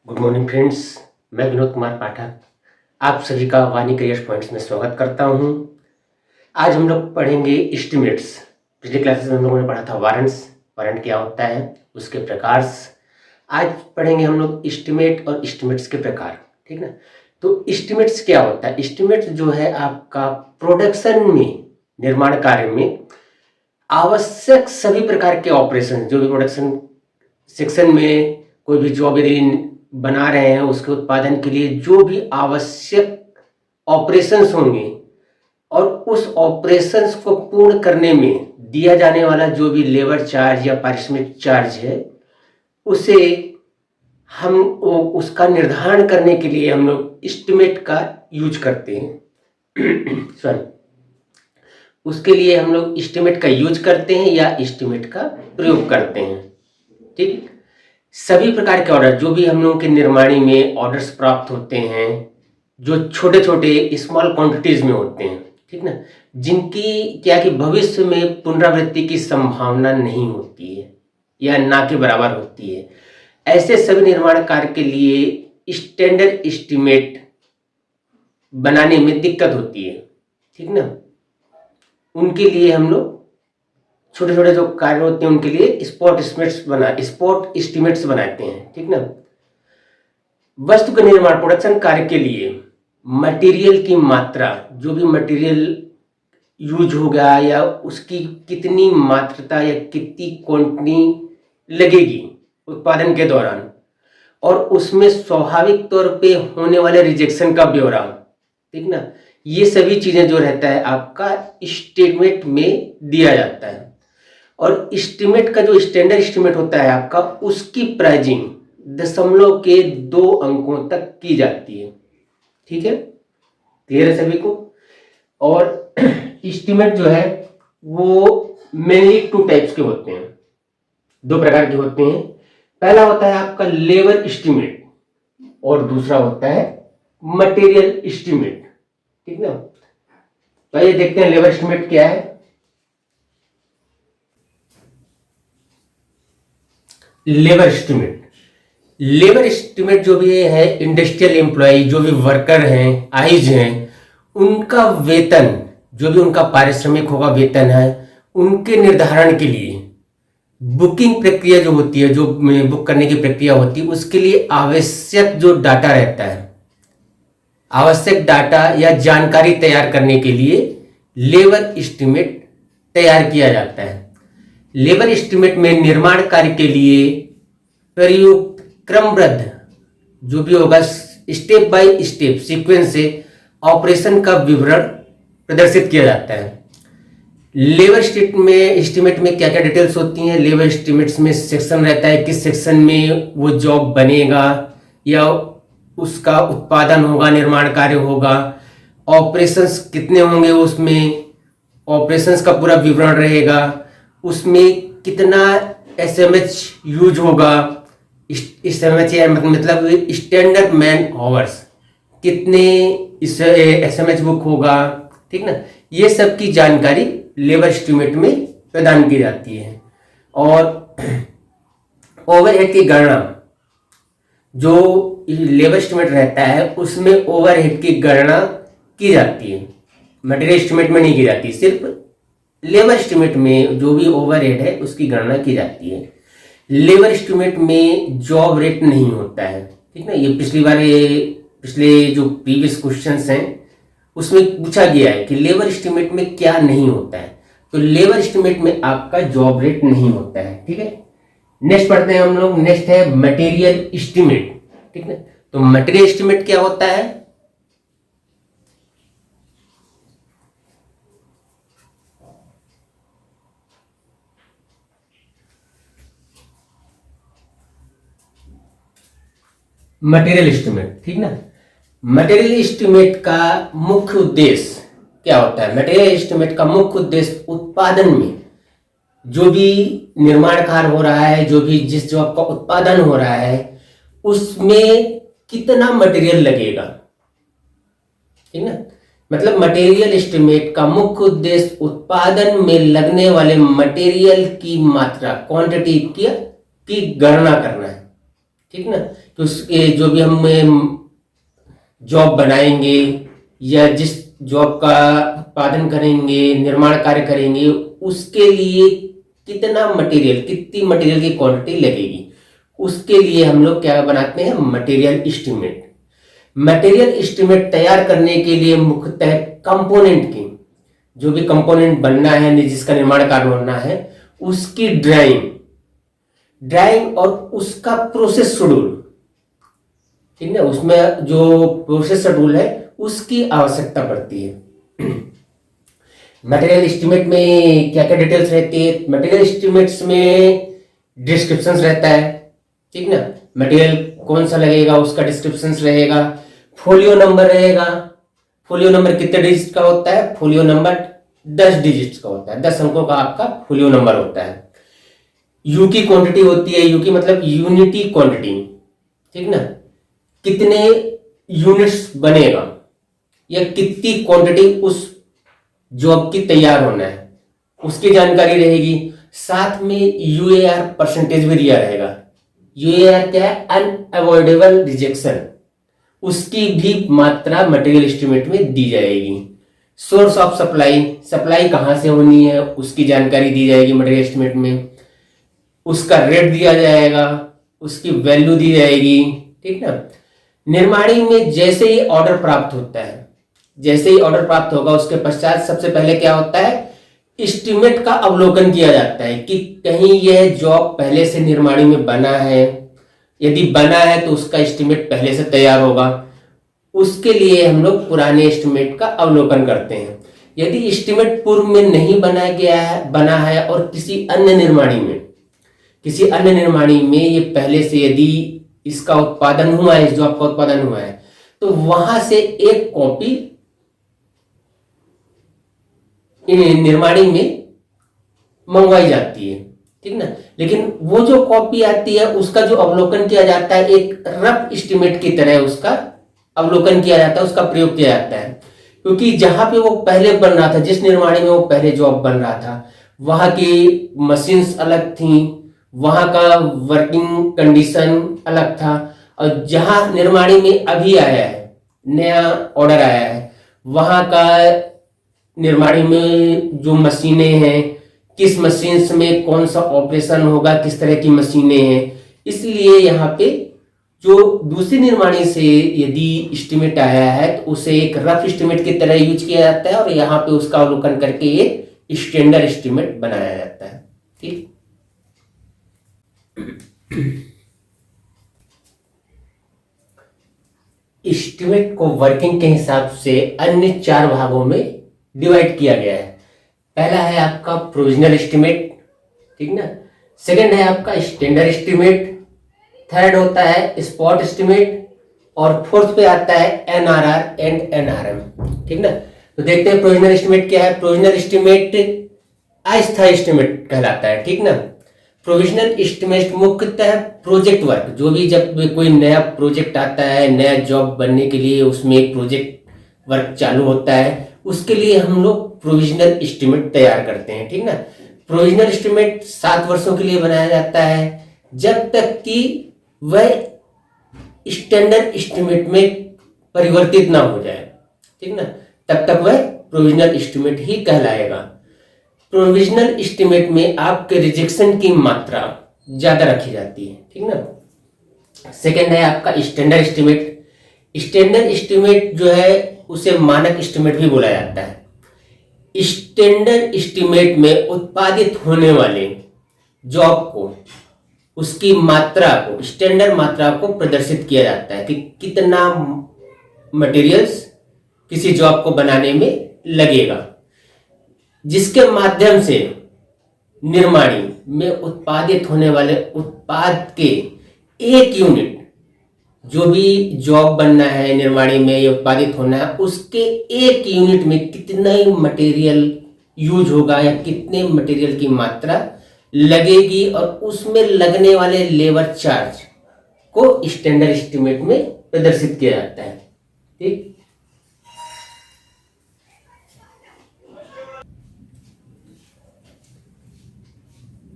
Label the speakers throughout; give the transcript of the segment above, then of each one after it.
Speaker 1: Good morning friends. मैं विनोद कुमार पाठक आप सभी का वानी करियर पॉइंट्स में स्वागत करता हूं। आज हम लोग पढ़ेंगे एस्टिमेट्स। पिछले क्लासेस में हम लोगों ने पढ़ा था वारंट क्या होता है, उसके प्रकार। आज पढ़ेंगे हम लोग एस्टिमेट और एस्टिमेट्स के प्रकार। ठीक ना। तो एस्टिमेट्स क्या होता है? एस्टिमेट्स जो है आपका प्रोडक्शन में, निर्माण कार्य में आवश्यक सभी प्रकार के ऑपरेशन, जो भी प्रोडक्शन सेक्शन में कोई भी जॉब यदि बना रहे हैं, उसके उत्पादन के लिए जो भी आवश्यक ऑपरेशंस होंगे और उस ऑपरेशंस को पूर्ण करने में दिया जाने वाला जो भी लेबर चार्ज या पारिश्रमिक चार्ज है, उसे हम उसका निर्धारण करने के लिए हम लोग एस्टिमेट का यूज करते हैं। सॉरी, उसके लिए हम लोग एस्टिमेट का यूज करते हैं या एस्टिमेट का प्रयोग करते हैं। ठीक। सभी प्रकार के ऑर्डर, जो भी हम लोगों के निर्माणी में ऑर्डर्स प्राप्त होते हैं, जो छोटे छोटे स्मॉल क्वांटिटीज में होते हैं, ठीक ना, जिनकी क्या कि भविष्य में पुनरावृत्ति की संभावना नहीं होती है या ना के बराबर होती है, ऐसे सभी निर्माण कार्य के लिए स्टैंडर्ड एस्टिमेट बनाने में दिक्कत होती है। ठीक ना। उनके लिए हम लोग छोटे छोटे जो कार्य होते हैं उनके लिए स्पॉट एस्टिमेट्स बनाते हैं। ठीक ना। वस्तु के निर्माण, प्रोडक्शन कार्य के लिए मटेरियल की मात्रा, जो भी मटेरियल यूज होगा या उसकी कितनी मात्रता या कितनी क्वांटिटी लगेगी उत्पादन के दौरान, और उसमें स्वाभाविक तौर पे होने वाले रिजेक्शन का ब्यौरा, ठीक ना, ये सभी चीजें जो रहता है आपका एस्टिमेट में दिया जाता है। और एस्टिमेट का जो स्टैंडर्ड एस्टिमेट होता है आपका, उसकी प्राइजिंग दशमलव के 2 अंकों तक की जाती है। ठीक है, क्लियर है सभी को? और एस्टिमेट जो है वो मेनली 2 टाइप्स के होते हैं, 2 प्रकार के होते हैं। पहला होता है आपका लेबर एस्टिमेट और दूसरा होता है मटेरियल एस्टिमेट। ठीक ना। तो ये देखते हैं लेबर एस्टिमेट क्या है। लेबर एस्टिमेट जो भी है इंडस्ट्रियल एम्प्लॉय, जो भी वर्कर हैं, आईज हैं, उनका वेतन, जो भी उनका पारिश्रमिक होगा, वेतन है, उनके निर्धारण के लिए बुकिंग प्रक्रिया जो होती है, जो बुक करने की प्रक्रिया होती है, उसके लिए आवश्यक जो डाटा रहता है, आवश्यक डाटा या जानकारी तैयार करने के लिए लेबर एस्टिमेट तैयार किया जाता है। लेबर एस्टिमेट में निर्माण कार्य के लिए प्रयुक्त क्रमबद्ध जो भी होगा, स्टेप बाय स्टेप सीक्वेंस से ऑपरेशन का विवरण प्रदर्शित किया जाता है। लेबर एस्टिमेट में क्या क्या डिटेल्स होती हैं? लेबर एस्टिमेट्स में सेक्शन रहता है, किस सेक्शन में वो जॉब बनेगा या उसका उत्पादन होगा, निर्माण कार्य होगा, ऑपरेशंस कितने होंगे, उसमें ऑपरेशंस का पूरा विवरण रहेगा, उसमें कितना एसएमएच यूज होगा, एसएमएच मतलब स्टैंडर्ड मैन आवर्स, कितने इस एसएमएच बुक होगा। ठीक ना। ये सब की जानकारी लेबर एस्टिमेट में प्रदान की जाती है। और ओवरहेड की गणना, जो लेबर एस्टिमेट रहता है उसमें ओवरहेड की गणना की जाती है, मटेरियल एस्टिमेट में नहीं की जाती। सिर्फ लेबर एस्टिमेट में जो भी ओवरहेड है उसकी गणना की जाती है। लेबर एस्टिमेट में जॉब रेट नहीं होता है। ठीक ना। ये पिछले जो प्रीवियस क्वेश्चंस हैं उसमें पूछा गया है कि लेबर एस्टिमेट में क्या नहीं होता है। तो लेबर एस्टिमेट में आपका जॉब रेट नहीं होता है। ठीक है। नेक्स्ट पढ़ते हैं हम लोग। नेक्स्ट है मटेरियल एस्टिमेट। ठीक है। तो मटेरियल एस्टिमेट क्या होता है? मटेरियल एस्टिमेट, ठीक ना। मटेरियल एस्टिमेट का मुख्य उद्देश्य क्या होता है? मटेरियल एस्टिमेट का मुख्य उद्देश्य उत्पादन में जो भी निर्माण कार्य हो रहा है, जो भी जिस जॉब का उत्पादन हो रहा है, उसमें कितना मटेरियल लगेगा। ठीक ना। मतलब मटेरियल एस्टिमेट का मुख्य उद्देश्य उत्पादन में लगने वाले मटेरियल की मात्रा, क्वांटिटी की गणना करना है। ठीक ना। तो उसके जो भी हम जॉब बनाएंगे या जिस जॉब का उत्पादन करेंगे, निर्माण कार्य करेंगे, उसके लिए कितना मटेरियल, कितनी मटेरियल की क्वांटिटी लगेगी, उसके लिए हम लोग क्या बनाते हैं, मटेरियल एस्टिमेट। मटेरियल एस्टिमेट तैयार करने के लिए मुख्यतः कंपोनेंट की, जो भी कंपोनेंट बनना है, जिसका निर्माण कार्य होना है, उसकी ड्राइंग और उसका प्रोसेस शेड्यूल, ठीक है, उसमें जो प्रोसेस शेड्यूल है उसकी आवश्यकता पड़ती है। मटेरियल एस्टिमेट में क्या क्या डिटेल्स रहती है? मटेरियल एस्टिमेट्स में डिस्क्रिप्शंस रहता है, ठीक ना। मटेरियल कौन सा लगेगा उसका डिस्क्रिप्शंस रहेगा, फोलियो नंबर रहेगा। फोलियो नंबर कितने डिजिट का होता है? फोलियो नंबर 10 डिजिट्स का होता है, 10 अंकों का आपका फोलियो नंबर होता है। यू की क्वांटिटी होती है, यू की मतलब यूनिटी क्वांटिटी, ठीक ना, कितने यूनिट्स बनेगा या कितनी क्वांटिटी उस जॉब की तैयार होना है, उसकी जानकारी रहेगी। साथ में यूएआर परसेंटेज भी दिया रहेगा। यूएआर क्या है? अनअवॉइडेबल रिजेक्शन, उसकी भी मात्रा मटेरियल एस्टिमेट में दी जाएगी। सोर्स ऑफ सप्लाई, सप्लाई कहां से होनी है उसकी जानकारी दी जाएगी मटेरियल एस्टिमेट में। उसका रेट दिया जाएगा, उसकी वैल्यू दी जाएगी, ठीक ना। निर्माणी में जैसे ही ऑर्डर प्राप्त होता है, जैसे ही ऑर्डर प्राप्त होगा उसके पश्चात सबसे पहले क्या होता है, एस्टिमेट का अवलोकन किया जाता है कि कहीं यह जॉब पहले से निर्माणी में बना है। यदि बना है तो उसका एस्टिमेट पहले से तैयार होगा। उसके लिए हम लोग पुराने एस्टिमेट का अवलोकन करते हैं। यदि एस्टिमेट पूर्व में नहीं बना है और किसी अन्य निर्माणी में ये पहले से यदि इसका उत्पादन हुआ है, इस जॉब का उत्पादन हुआ है, तो वहां से एक कॉपी निर्माणी में मंगवाई जाती है, ठीक ना। लेकिन वो जो कॉपी आती है उसका जो अवलोकन किया जाता है, एक रफ एस्टिमेट की तरह उसका अवलोकन किया जाता है, उसका प्रयोग किया जाता है। क्योंकि जहां पे वो पहले बन रहा था, जिस निर्माणी में वो पहले जॉब बन रहा था, वहां की मशीन्स अलग थी, वहां का वर्किंग कंडीशन अलग था। और जहां निर्माणी में अभी आया है, नया ऑर्डर आया है, वहां का निर्माणी में जो मशीनें हैं, किस मशीन्स में कौन सा ऑपरेशन होगा, किस तरह की मशीनें हैं, इसलिए यहाँ पे जो दूसरी निर्माणी से यदि एस्टिमेट आया है तो उसे एक रफ एस्टिमेट की तरह यूज किया जाता है और यहाँ पे उसका अवलोकन करके एक स्टैंडर्ड एस्टिमेट बनाया जाता है, ठीक। एस्टिमेट को वर्किंग के हिसाब से अन्य 4 भागों में डिवाइड किया गया है। पहला है आपका प्रोविजनल एस्टिमेट, ठीक ना। सेकंड है आपका स्टैंडर्ड एस्टिमेट, थर्ड होता है स्पॉट एस्टिमेट, और फोर्थ पे आता है एनआरआर एंड एनआरएम, ठीक ना। तो देखते हैं प्रोविजनल एस्टिमेट क्या है। प्रोविजनल एस्टिमेट अस्थायी एस्टिमेट कहलाता है, ठीक ना। प्रोविजनल एस्टिमेट मुख्यतः प्रोजेक्ट वर्क, जो भी जब कोई नया प्रोजेक्ट आता है, नया जॉब बनने के लिए उसमें एक प्रोजेक्ट वर्क चालू होता है, उसके लिए हम लोग प्रोविजनल एस्टिमेट तैयार करते हैं, ठीक ना। प्रोविजनल एस्टिमेट 7 वर्षों के लिए बनाया जाता है, जब तक कि वह स्टैंडर्ड एस्टिमेट में परिवर्तित ना हो जाए, ठीक ना, तब तक वह प्रोविजनल एस्टिमेट ही कहलाएगा। प्रोविजनल एस्टिमेट में आपके रिजेक्शन की मात्रा ज्यादा रखी जाती है, ठीक ना। सेकेंड है आपका स्टैंडर्ड एस्टिमेट। स्टैंडर्ड एस्टिमेट जो है उसे मानक एस्टिमेट भी बोला जाता है। स्टैंडर्ड एस्टिमेट में उत्पादित होने वाले जॉब को, उसकी मात्रा को, स्टैंडर्ड मात्रा को प्रदर्शित किया जाता है कि कितना मटेरियल्स किसी जॉब को बनाने में लगेगा, जिसके माध्यम से निर्माणी में उत्पादित होने वाले उत्पाद के एक यूनिट, जो भी जॉब बनना है निर्माणी में ये उत्पादित होना है, उसके एक यूनिट में कितना मटेरियल यूज होगा या कितने मटेरियल की मात्रा लगेगी, और उसमें लगने वाले लेबर चार्ज को स्टैंडर्ड एस्टिमेट में प्रदर्शित किया जाता है, ठीक।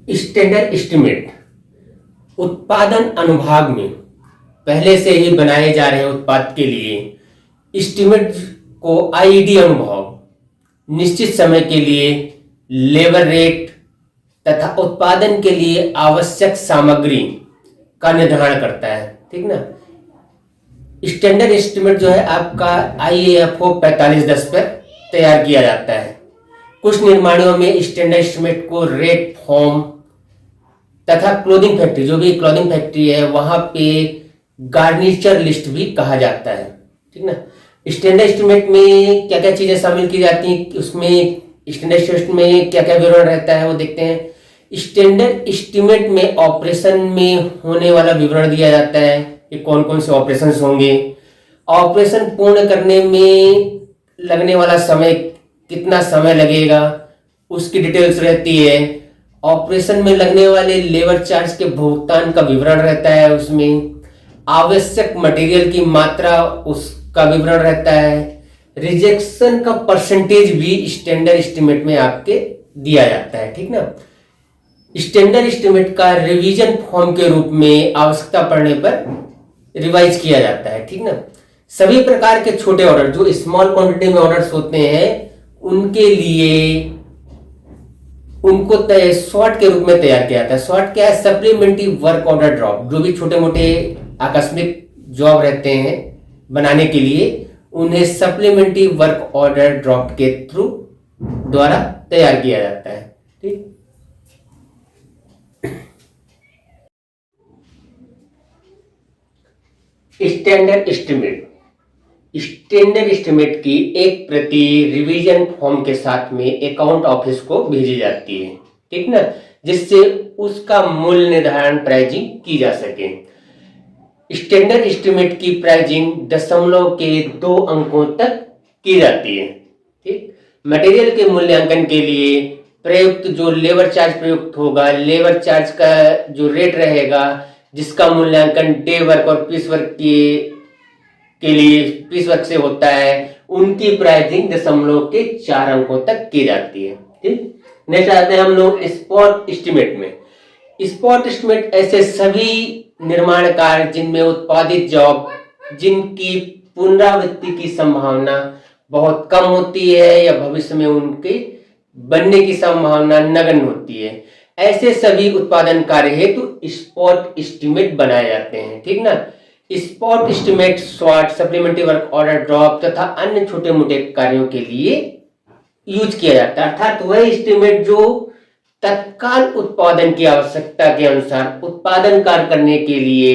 Speaker 1: स्टैंडर्ड एस्टिमेट उत्पादन अनुभाग में पहले से ही बनाए जा रहे उत्पाद के लिए एस्टिमेट को आईडी अनुभव, निश्चित समय के लिए लेबर रेट तथा उत्पादन के लिए आवश्यक सामग्री का निर्धारण करता है। ठीक ना। स्टैंडर्ड एस्टिमेट जो है आपका IAFO 4510 पर तैयार किया जाता है। कुछ निर्माणों में स्टैंडर्ड एस्टिमेट को रेट फॉर्म तथा क्लोथिंग फैक्ट्री, जो भी क्लोथिंग फैक्ट्री है वहां पे गार्निचर लिस्ट भी कहा जाता है। ठीक ना। स्टैंडर्ड एस्टिमेट में क्या क्या चीजें शामिल की जाती हैं, उसमें स्टैंडर्ड एस्टिमेट में क्या क्या विवरण रहता है वो देखते हैं। स्टैंडर्ड एस्टिमेट में ऑपरेशन में होने वाला विवरण दिया जाता है कि कौन कौन से ऑपरेशन होंगे, ऑपरेशन पूर्ण करने में लगने वाला समय, कितना समय लगेगा उसकी डिटेल्स रहती है। ऑपरेशन में लगने वाले लेबर चार्ज के भुगतान का विवरण रहता है, उसमें आवश्यक मटेरियल की मात्रा उसका विवरण रहता है। रिजेक्शन का परसेंटेज भी स्टैंडर्ड एस्टिमेट में आपके दिया जाता है। ठीक ना। स्टैंडर्ड एस्टिमेट का रिवीजन फॉर्म के रूप में आवश्यकता पड़ने पर रिवाइज किया जाता है। ठीक ना। सभी प्रकार के छोटे ऑर्डर, जो स्मॉल क्वांटिटी में ऑर्डर्स होते हैं, उनके लिए उनको शॉर्ट के रूप में तैयार किया जाता है। शॉर्ट क्या है? Supplementary work order drop. जो भी छोटे मोटे आकस्मिक जॉब रहते हैं बनाने के लिए, उन्हें सप्लीमेंट्री वर्क ऑर्डर ड्रॉप के थ्रू द्वारा तैयार किया जाता है। ठीक। स्टैंडर्ड एस्टिमेट, स्टैंडर्ड एस्टिमेट की एक प्रति रिवीजन फॉर्म के साथ में अकाउंट ऑफिस को भेजी जाती है। ठीक ना। जिससे उसका मूल्य निर्धारण प्राइजिंग की जा सके। स्टैंडर्ड एस्टिमेट की प्राइजिंग दशमलव के 2 अंकों तक की जाती है। ठीक। मटेरियल के मूल्यांकन के लिए प्रयुक्त जो लेबर चार्ज प्रयुक्त होगा, लेबर चार्ज का जो रेट रहेगा, जिसका मूल्यांकन डे वर्क और पीस वर्क के लिए पीस वर्क से होता है, उनकी प्राइसिंग दशमलव के 4 अंकों तक की जाती है। ठीक। नेक्स्ट आते हैं हम लोग स्पॉट एस्टिमेट में। स्पॉट एस्टिमेट ऐसे सभी निर्माण कार्य जिनमें उत्पादित जॉब, जिनकी पुनरावृत्ति की संभावना बहुत कम होती है या भविष्य में उनके बनने की संभावना नगण्य होती है, ऐसे सभी उत्पादन कार्य हेतु स्पॉट एस्टिमेट बनाए जाते हैं। ठीक ना। Spot estimate short, supplementary work order drop तथा अन्य छोटे मोटे कार्यों के लिए यूज किया जाता है। अर्थात वह एस्टिमेट जो तत्काल उत्पादन की आवश्यकता के अनुसार उत्पादन कार्य करने के लिए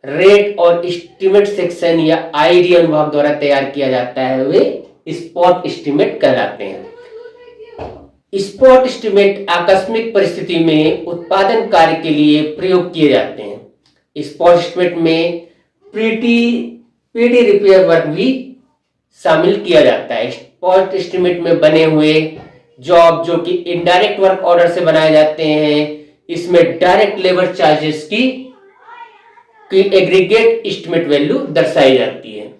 Speaker 1: रेट और एस्टिमेट सेक्शन या आईडी अनुभाग द्वारा तैयार किया जाता है, वे स्पॉट एस्टिमेट कहलाते हैं। स्पॉट एस्टिमेट आकस्मिक परिस्थिति में उत्पादन कार्य के लिए प्रयोग किए जाते हैं। स्पॉट एस्टिमेट में पेडी रिपेयर वर्क भी शामिल किया जाता है। स्पॉट एस्टिमेट में बने हुए जॉब जो कि इनडायरेक्ट वर्क ऑर्डर से बनाए जाते हैं, इसमें डायरेक्ट लेबर चार्जेस की एग्रीगेट एस्टिमेट वैल्यू दर्शाई जाती है।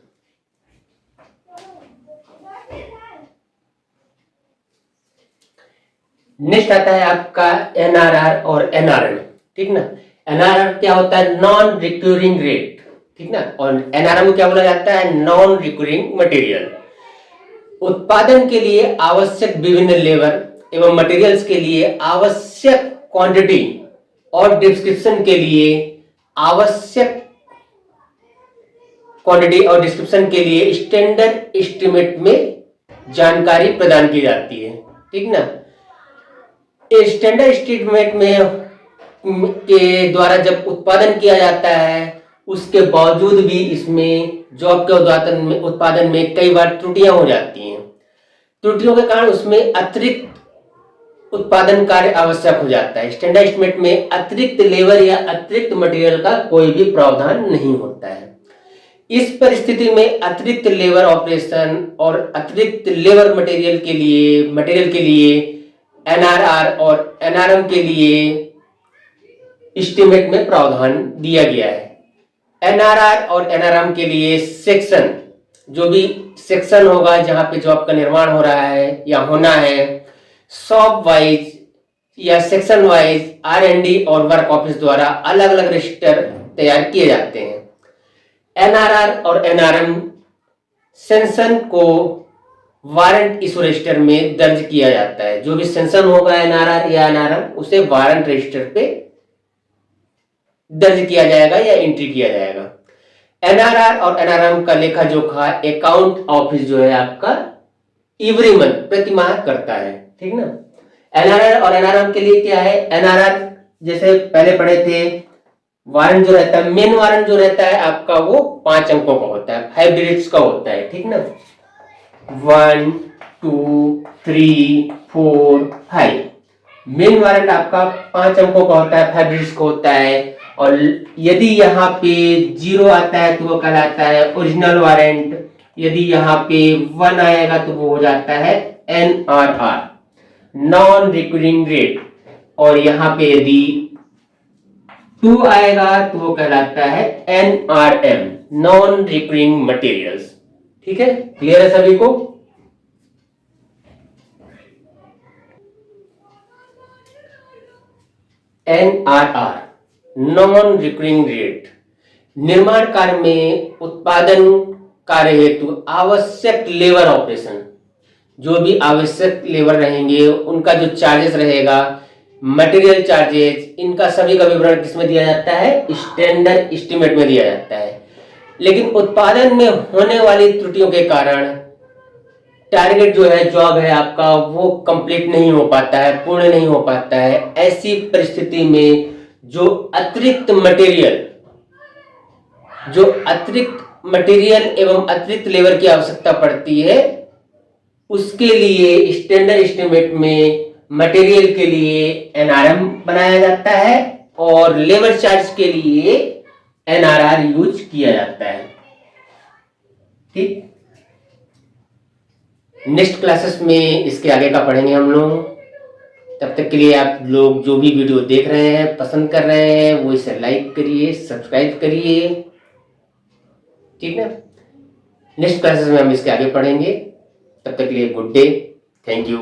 Speaker 1: नेक्स्ट आता है आपका एनआरआर और एनआरएम। ठीक ना। एनआरआर क्या होता है? Non recurring rate. ठीक ना। और एनआरएम क्या बोला जाता है? Non recurring material. उत्पादन के लिए आवश्यक विभिन्न लेबर एवं मटेरियल्स के लिए आवश्यक क्वांटिटी और डिस्क्रिप्शन के लिए आवश्यक क्वांटिटी और डिस्क्रिप्शन के लिए स्टैंडर्ड एस्टिमेट में जानकारी प्रदान की जाती है। ठीक ना। स्टैंडर्ड एस्टिमेट में के द्वारा जब उत्पादन किया जाता है, उसके बावजूद भी इसमें जॉब के उत्पादन में कई बार त्रुटियां हो जाती हैं। त्रुटियों के कारण उसमें अतिरिक्त उत्पादन कार्य आवश्यक हो जाता है। स्टैंडर्ड एस्टिमेट में अतिरिक्त लेबर या अतिरिक्त मटेरियल का कोई भी प्रावधान नहीं होता है। इस परिस्थिति में अतिरिक्त लेबर ऑपरेशन और अतिरिक्त लेबर मटेरियल के लिए एनआरआर और एनआरएम के लिए एस्टिमेट में प्रावधान दिया गया है। एनआरआर और एनआरएम के लिए सेक्शन, जो भी सेक्शन होगा जहां पे जॉब का निर्माण हो रहा है या होना है, शॉप वाइज या सेक्शन वाइज R&D और वर्क ऑफिस द्वारा अलग अलग रजिस्टर तैयार किए जाते हैं। एनआरआर और एनआरएम सेंशन को वारंट इशू रजिस्टर में दर्ज किया जाता है। जो भी सेंशन होगा एनआरआर या एनआरएम उसे वारंट रजिस्टर पे दर्ज किया जाएगा या एंट्री किया जाएगा। एनआरआर और एनआरएम का लेखा जोखा अकाउंट ऑफिस जो है आपका एवरी मंथ प्रतिमाह करता है, ठीक ना। एनआरआर और एनआरएम के लिए क्या है, एनआरआर जैसे पहले पढ़े थे, वारंट जो रहता है, मेन वारंट जो रहता है आपका वो 5 अंकों का होता है, 5 डिजिट्स का होता है, ठीक ना। 1 2 3 4 5 मेन वारंट आपका 5 अंकों का होता है, 5 डिजिट्स का होता है। और यदि यहाँ पे 0 आता है तो वो कहलाता है ओरिजिनल वारंट, यदि यहाँ पे 1 आएगा तो वो हो जाता है एनआरआर, नॉन रिकरिंग रेट, और यहाँ पे यदि 2 आएगा तो वो कहलाता है एनआरएम, नॉन रिकरिंग मटेरियल्स। ठीक है, क्लियर है सभी को। एनआरआर नॉन रिकरिंग रेट, निर्माण कार्य में उत्पादन कार्य हेतु आवश्यक लेबर ऑपरेशन, जो भी आवश्यक लेबर रहेंगे उनका जो चार्जेस रहेगा, मटेरियल चार्जेस, इनका सभी का विवरण किसमें दिया जाता है, स्टैंडर्ड एस्टीमेट में दिया जाता है। लेकिन उत्पादन में होने वाली त्रुटियों के कारण टारगेट जो है, जॉब है आपका, वो कंप्लीट नहीं हो पाता है, पूर्ण नहीं हो पाता है। ऐसी परिस्थिति में जो अतिरिक्त मटेरियल एवं अतिरिक्त लेबर की आवश्यकता पड़ती है, उसके लिए स्टैंडर्ड एस्टीमेट में मटेरियल के लिए एनआरएम बनाया जाता है और लेबर चार्ज के लिए एनआरआर यूज किया जाता है। ठीक, नेक्स्ट क्लासेस में इसके आगे का पढ़ेंगे हम लोग। तब तक के लिए आप लोग जो भी वीडियो देख रहे हैं, पसंद कर रहे हैं, वो इसे लाइक करिए, सब्सक्राइब करिए, ठीक है। नेक्स्ट क्लासेस में हम इसके आगे पढ़ेंगे। तब तक के लिए गुड डे, थैंक यू।